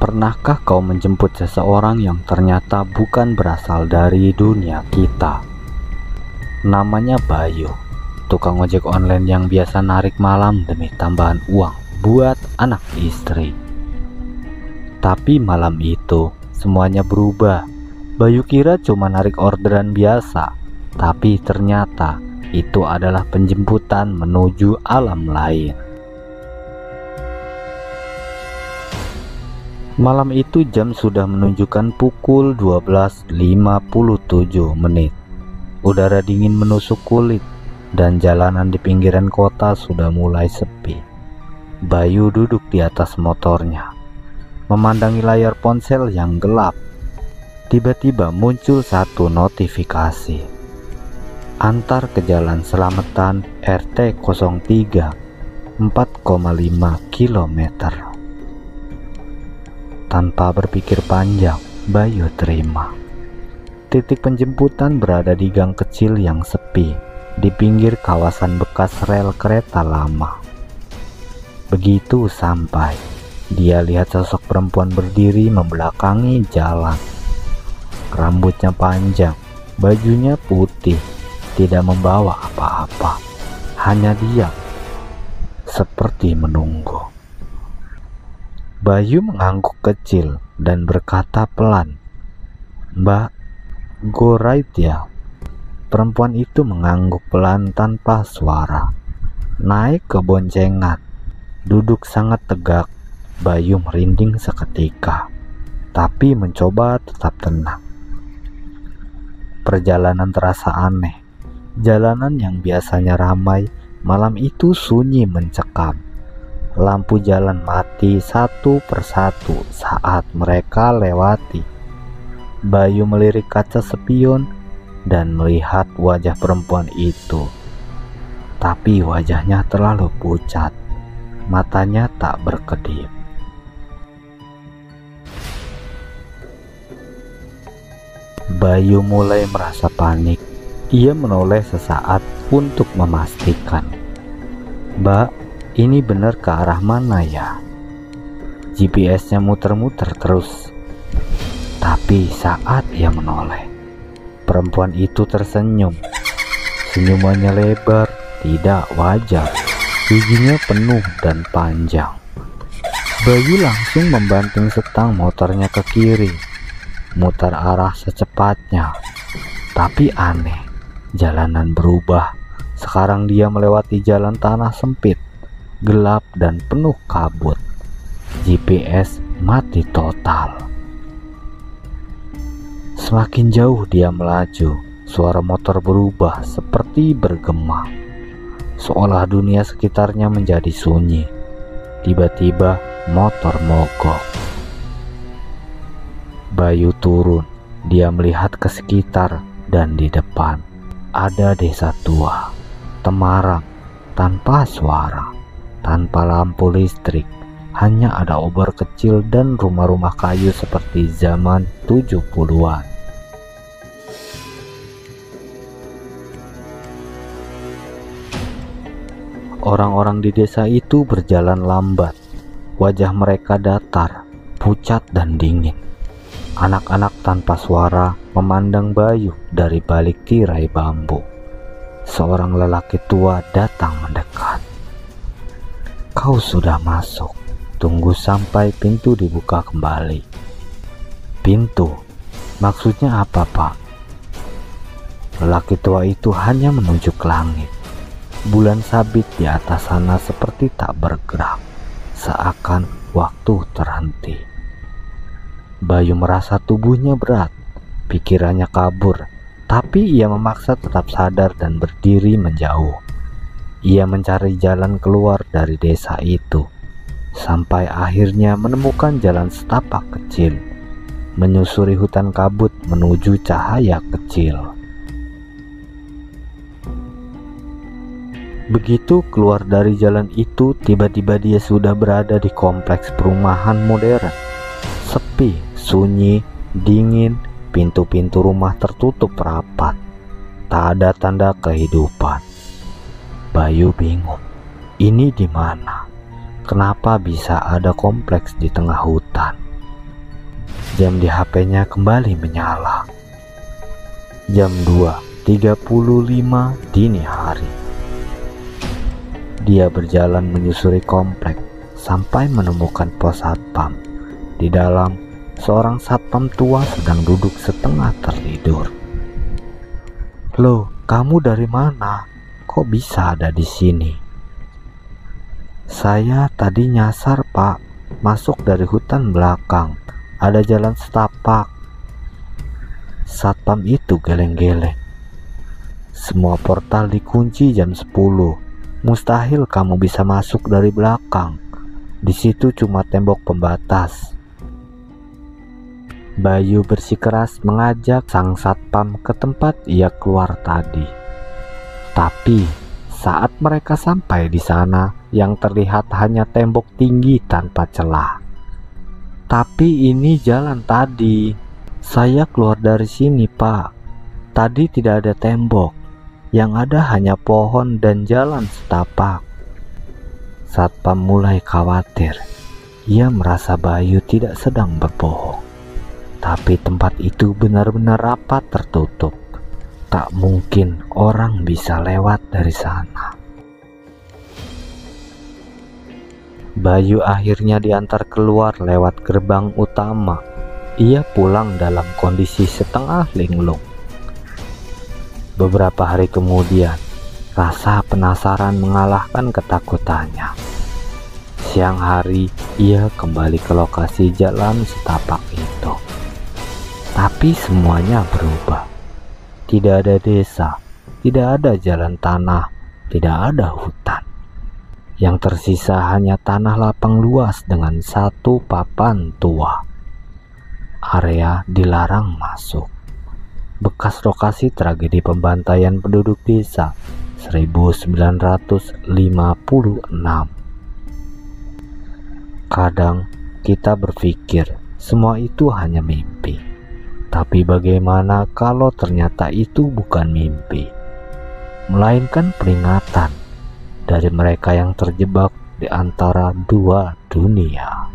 Pernahkah kau menjemput seseorang yang ternyata bukan berasal dari dunia kita? Namanya Bayu, tukang ojek online yang biasa narik malam demi tambahan uang buat anak istri. Tapi malam itu semuanya berubah. Bayu kira cuma narik orderan biasa, tapi ternyata itu adalah penjemputan menuju alam lain. Malam itu jam sudah menunjukkan pukul 12.57 menit. Udara dingin menusuk kulit dan jalanan di pinggiran kota sudah mulai sepi. Bayu duduk di atas motornya, memandangi layar ponsel yang gelap. Tiba-tiba muncul satu notifikasi. Antar ke jalan selamatan RT 03 4,5 km. Tanpa berpikir panjang, Bayu terima. Titik penjemputan berada di gang kecil yang sepi, di pinggir kawasan bekas rel kereta lama. Begitu sampai, dia lihat sosok perempuan berdiri membelakangi jalan. Rambutnya panjang, bajunya putih, tidak membawa apa-apa, hanya diam, seperti menunggu. Bayu mengangguk kecil dan berkata pelan, "Mbak, go right ya?" Perempuan itu mengangguk pelan tanpa suara, naik ke boncengan, duduk sangat tegak. Bayu merinding seketika, tapi mencoba tetap tenang. Perjalanan terasa aneh. Jalanan yang biasanya ramai, malam itu sunyi mencekam. Lampu jalan mati satu persatu saat mereka lewati. Bayu melirik kaca spion dan melihat wajah perempuan itu. Tapi wajahnya terlalu pucat, matanya tak berkedip. Bayu mulai merasa panik. Ia menoleh sesaat untuk memastikan. "Mbak, ini benar ke arah mana ya?" GPS-nya muter-muter terus. Tapi saat ia menoleh, perempuan itu tersenyum. Senyumannya lebar, tidak wajar. Giginya penuh dan panjang. Bayu langsung membanting setang motornya ke kiri, mutar arah secepatnya. Tapi aneh, jalanan berubah. Sekarang dia melewati jalan tanah sempit, gelap dan penuh kabut. GPS mati total. Semakin jauh dia melaju, suara motor berubah seperti bergema, seolah dunia sekitarnya menjadi sunyi. Tiba-tiba motor mogok. Bayu turun. Dia melihat ke sekitar dan di depan ada desa tua, Temarang, tanpa suara, tanpa lampu listrik. Hanya ada obor kecil dan rumah-rumah kayu seperti zaman 70-an. Orang-orang di desa itu berjalan lambat. Wajah mereka datar, pucat dan dingin. Anak-anak tanpa suara memandang Bayu dari balik tirai bambu. Seorang lelaki tua datang mendekat. "Kau sudah masuk. Tunggu sampai pintu dibuka kembali." "Pintu? Maksudnya apa, Pak?" Lelaki tua itu hanya menunjuk langit. Bulan sabit di atas sana seperti tak bergerak, seakan waktu terhenti. Bayu merasa tubuhnya berat, pikirannya kabur, tapi ia memaksa tetap sadar dan berdiri menjauh. Ia mencari jalan keluar dari desa itu, sampai akhirnya menemukan jalan setapak kecil, menyusuri hutan kabut menuju cahaya kecil. Begitu keluar dari jalan itu, tiba-tiba dia sudah berada di kompleks perumahan modern. Sepi, sunyi, dingin, pintu-pintu rumah tertutup rapat. Tak ada tanda kehidupan. Bayu bingung. Ini di mana? Kenapa bisa ada kompleks di tengah hutan? Jam di HP-nya kembali menyala. Jam 2.35 dini hari. Dia berjalan menyusuri komplek sampai menemukan pos satpam. Di dalam, seorang satpam tua sedang duduk setengah tertidur. "Loh, kamu dari mana? Kok bisa ada di sini?" "Saya tadi nyasar, Pak. Masuk dari hutan belakang. Ada jalan setapak." Satpam itu geleng-geleng. "Semua portal dikunci jam 10. Mustahil kamu bisa masuk dari belakang. Di situ cuma tembok pembatas." Bayu bersikeras mengajak sang satpam ke tempat ia keluar tadi. Tapi saat mereka sampai di sana, yang terlihat hanya tembok tinggi tanpa celah. "Tapi ini jalan tadi. Saya keluar dari sini, Pak. Tadi tidak ada tembok. Yang ada hanya pohon dan jalan setapak." Satpam mulai khawatir. Ia merasa Bayu tidak sedang berbohong. Tapi tempat itu benar-benar rapat tertutup. Tak mungkin orang bisa lewat dari sana. Bayu akhirnya diantar keluar lewat gerbang utama. Ia pulang dalam kondisi setengah linglung. Beberapa hari kemudian, rasa penasaran mengalahkan ketakutannya. Siang hari, ia kembali ke lokasi jalan setapak itu. Tapi semuanya berubah. Tidak ada desa, tidak ada jalan tanah, tidak ada hutan. Yang tersisa hanya tanah lapang luas dengan satu papan tua. Area dilarang masuk. Bekas lokasi tragedi pembantaian penduduk desa 1956. Kadang kita berpikir semua itu hanya mimpi. Tapi bagaimana kalau ternyata itu bukan mimpi, melainkan peringatan dari mereka yang terjebak di antara dua dunia.